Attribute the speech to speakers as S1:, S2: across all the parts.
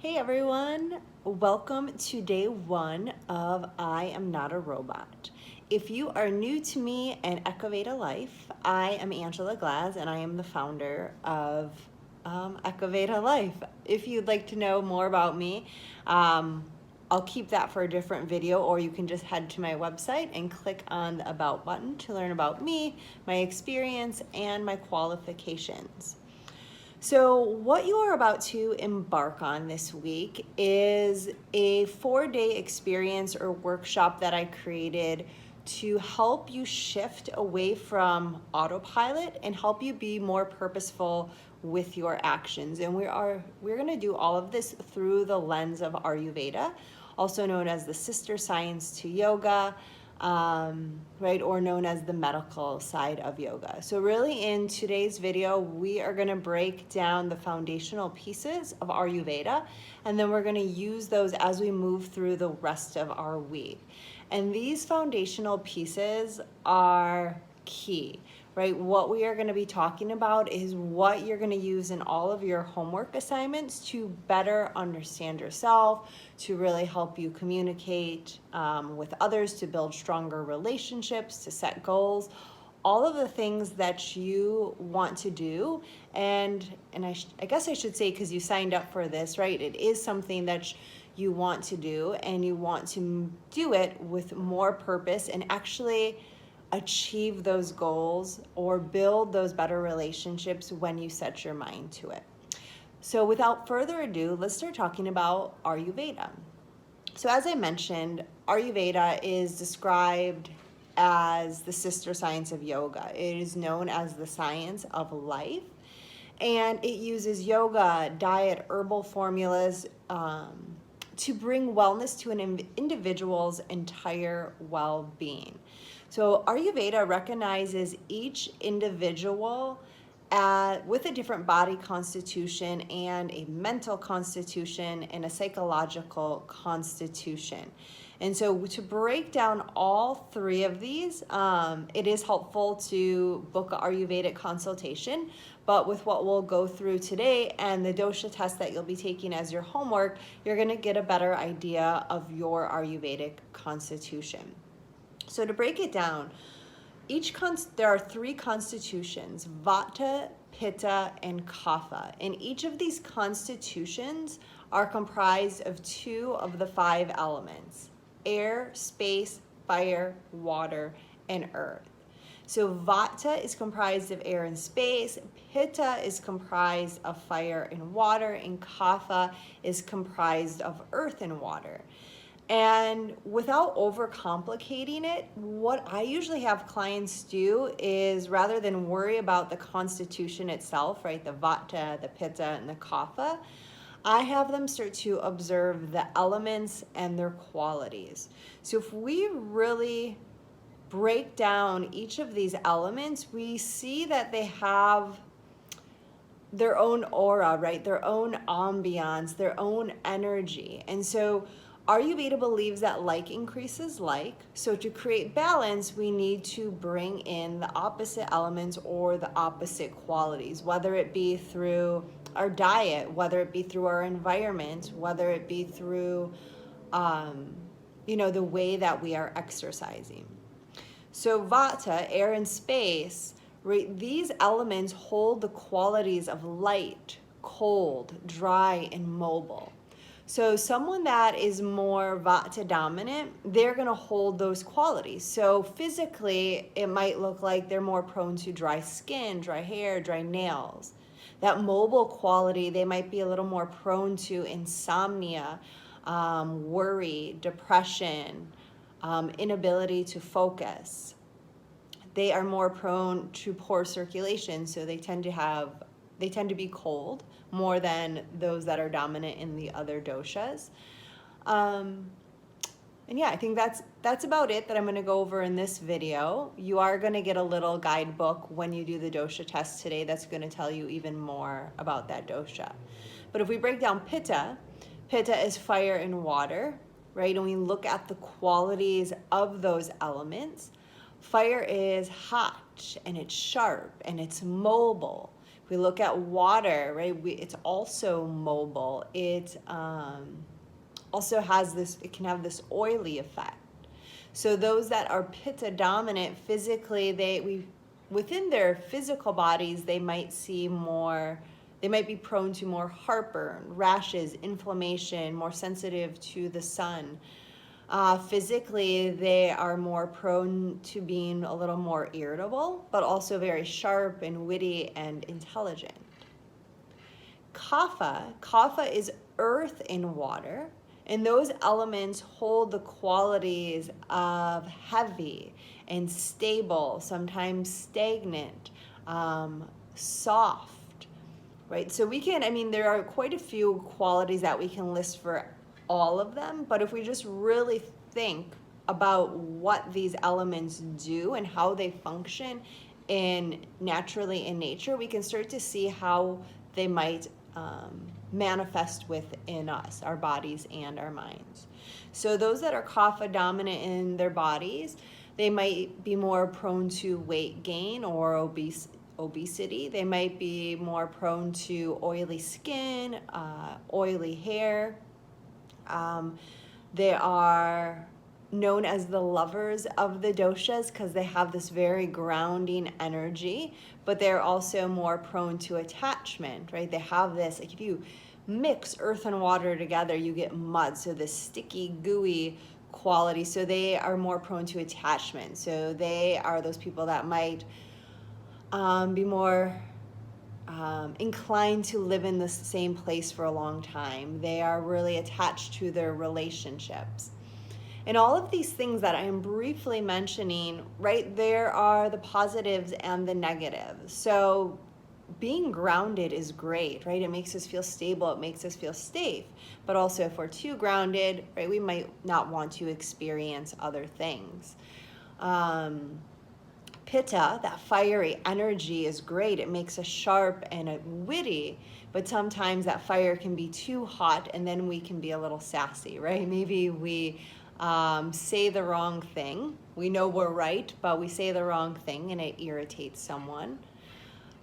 S1: Hey everyone, welcome to day one of I Am Not a Robot. If you are new to me and Ayurveda Life, I am Angela Glass and I am the founder of Ayurveda Life. If you'd like to know more about me, I'll keep that for a different video, or you can just head to my website and click on the About button to learn about me, my experience, and my qualifications. So, what you are about to embark on this week is a 4-day experience or workshop that I created to help you shift away from autopilot and help you be more purposeful with your actions. And we're going to do all of this through the lens of Ayurveda, also known as the sister science to yoga, right, or known as the medical side of yoga. So really in today's video, we are going to break down the foundational pieces of Ayurveda, and then we're going to use those as we move through the rest of our week. And these foundational pieces are key, right? What we are going to be talking about is what you're going to use in all of your homework assignments to better understand yourself, to really help you communicate with others, to build stronger relationships, to set goals, all of the things that you want to do. And I guess I should say, because you signed up for this, right? It is something that you want to do, and you want to do it with more purpose and actually achieve those goals or build those better relationships when you set your mind to it. So without further ado, let's start talking about Ayurveda. So as I mentioned, Ayurveda is described as the sister science of yoga. It is known as the science of life, and it uses yoga, diet, herbal formulas to bring wellness to an individual's entire well-being. So Ayurveda recognizes each individual with a different body constitution and a mental constitution and a psychological constitution. And so to break down all three of these, it is helpful to book an Ayurvedic consultation. But with what we'll go through today and the dosha test that you'll be taking as your homework, you're going to get a better idea of your Ayurvedic constitution. So to break it down, there are three constitutions: Vata, Pitta, and Kapha. And each of these constitutions are comprised of two of the 5 elements: air, space, fire, water, and earth. So Vata is comprised of air and space, Pitta is comprised of fire and water, and Kapha is comprised of earth and water. And without overcomplicating it, what I usually have clients do is, rather than worry about the constitution itself, right, the Vata, the Pitta, and the Kapha, I have them start to observe the elements and their qualities. So if we really break down each of these elements, we see that they have their own aura, right, their own ambiance, their own energy. And so Ayurveda believes that like increases like. So to create balance, we need to bring in the opposite elements or the opposite qualities, whether it be through our diet, whether it be through our environment, whether it be through, the way that we are exercising. So Vata, air and space, right, these elements hold the qualities of light, cold, dry, and mobile. So someone that is more Vata dominant, they're going to hold those qualities. So physically, it might look like they're more prone to dry skin, dry hair, dry nails. That mobile quality, they might be a little more prone to insomnia, worry, depression, inability to focus. They are more prone to poor circulation, so they tend to be cold more than those that are dominant in the other doshas. And yeah, I think that's about it that I'm going to go over in this video. You are going to get a little guidebook when you do the dosha test today that's going to tell you even more about that dosha. But if we break down Pitta, Pitta is fire and water, right? And we look at the qualities of those elements. Fire is hot and it's sharp and it's mobile. we look at water, right, it's also mobile. It also has this, it can have this oily effect. So those that are pitta dominant physically, within their physical bodies, they might be prone to more heartburn, rashes, inflammation, more sensitive to the sun. Physically, they are more prone to being a little more irritable, but also very sharp and witty and intelligent. Kapha is earth and water, and those elements hold the qualities of heavy and stable, sometimes stagnant, soft, right? So there are quite a few qualities that we can list for all of them, but if we just really think about what these elements do and how they function naturally in nature, we can start to see how they might manifest within us, our bodies and our minds. So those that are kapha dominant in their bodies, they might be more prone to weight gain or obesity. They might be more prone to oily skin, oily hair. They are known as the lovers of the doshas because they have this very grounding energy, but they're also more prone to attachment, right? They have this, like if you mix earth and water together, you get mud, so this sticky, gooey quality. So they are more prone to attachment. So they are those people that might be more inclined to live in the same place for a long time. They are really attached to their relationships. And all of these things that I am briefly mentioning, right, there are the positives and the negatives. So being grounded is great, right? It makes us feel stable, it makes us feel safe. But also if we're too grounded, right, we might not want to experience other things. Pitta, that fiery energy, is great. It makes us sharp and witty, but sometimes that fire can be too hot and then we can be a little sassy, right? Maybe we say the wrong thing. We know we're right, but we say the wrong thing and it irritates someone.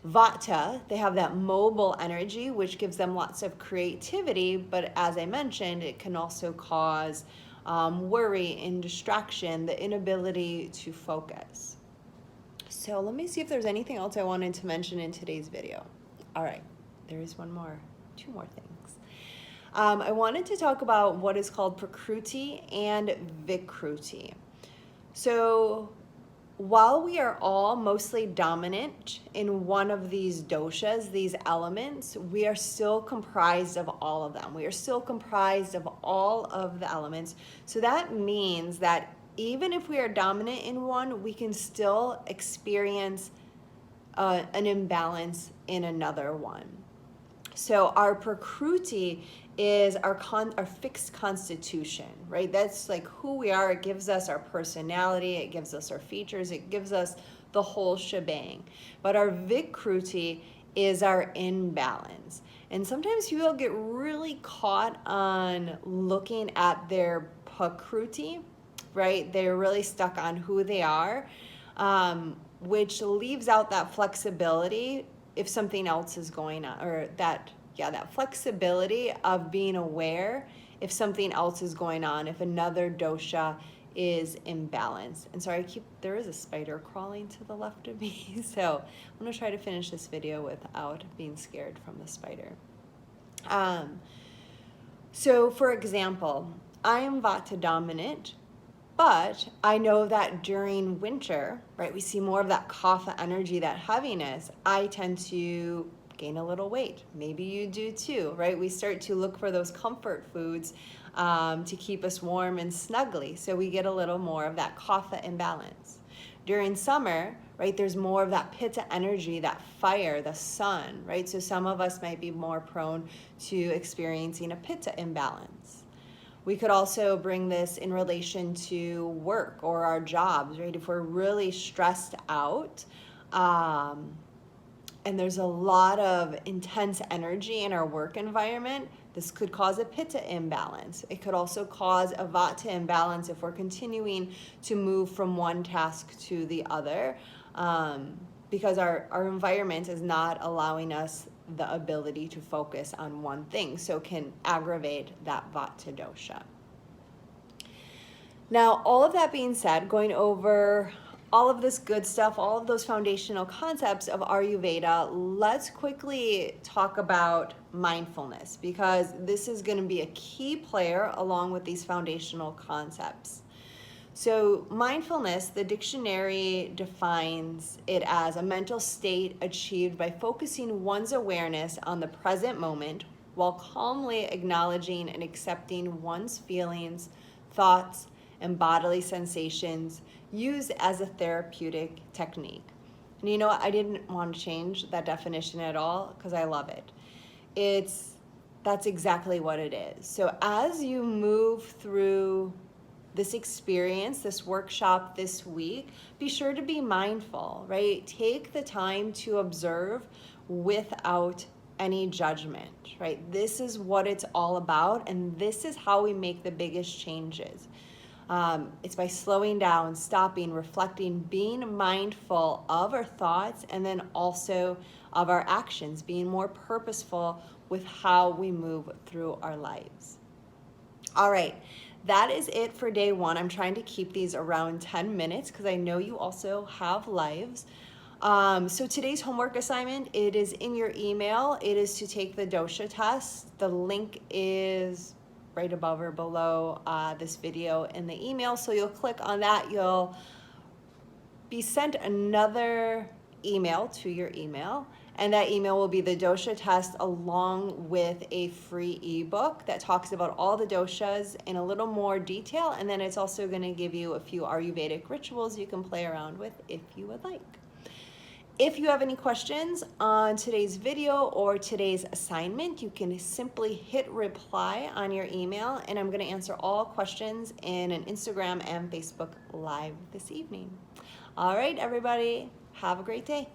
S1: Vata, they have that mobile energy, which gives them lots of creativity, but as I mentioned, it can also cause worry and distraction, the inability to focus. So let me see if there's anything else I wanted to mention in today's video. All right, there is two more things. I wanted to talk about what is called Procruti and Vikruti. So while we are all mostly dominant in one of these doshas, these elements, we are still comprised of all of them. We are still comprised of all of the elements. So that means that even if we are dominant in one, we can still experience an imbalance in another one. So our Procruti is our fixed constitution, right? That's like who we are. It gives us our personality, it gives us our features, it gives us the whole shebang. But our Vikruti is our imbalance. And sometimes people get really caught on looking at their Procruti, right? They're really stuck on who they are, which leaves out that flexibility if something else is going on, or that flexibility of being aware if something else is going on, if another dosha is imbalanced. And sorry, there is a spider crawling to the left of me, so I'm gonna try to finish this video without being scared from the spider. So for example, I am Vata dominant, but I know that during winter, right, we see more of that kapha energy, that heaviness. I tend to gain a little weight. Maybe you do too, right? We start to look for those comfort foods to keep us warm and snuggly. So we get a little more of that kapha imbalance. During summer, right, there's more of that pitta energy, that fire, the sun, right? So some of us might be more prone to experiencing a pitta imbalance. We could also bring this in relation to work or our jobs, right? If we're really stressed out, and there's a lot of intense energy in our work environment, this could cause a pitta imbalance. It could also cause a vata imbalance if we're continuing to move from one task to the other. because our environment is not allowing us the ability to focus on one thing, so can aggravate that Vata dosha. Now, all of that being said, going over all of this good stuff, all of those foundational concepts of Ayurveda, let's quickly talk about mindfulness, because this is going to be a key player along with these foundational concepts. So mindfulness, the dictionary defines it as a mental state achieved by focusing one's awareness on the present moment while calmly acknowledging and accepting one's feelings, thoughts, and bodily sensations, used as a therapeutic technique. And you know what? I didn't want to change that definition at all because I love it. That's exactly what it is. So as you move through this experience, this workshop this week, be sure to be mindful, right? Take the time to observe without any judgment, right? This is what it's all about, and this is how we make the biggest changes. It's by slowing down, stopping, reflecting, being mindful of our thoughts, and then also of our actions, being more purposeful with how we move through our lives. All right, that is it for day one. I'm trying to keep these around 10 minutes because I know you also have lives. So today's homework assignment, it is in your email. It is to take the dosha test. The link is right above or below this video in the email. So you'll click on that. You'll be sent another email to your email, and that email will be the dosha test along with a free ebook that talks about all the doshas in a little more detail, and then it's also going to give you a few Ayurvedic rituals you can play around with if you would like. If you have any questions on today's video or today's assignment, you can simply hit reply on your email, and I'm going to answer all questions in an Instagram and Facebook Live this evening. All right, everybody, have a great day.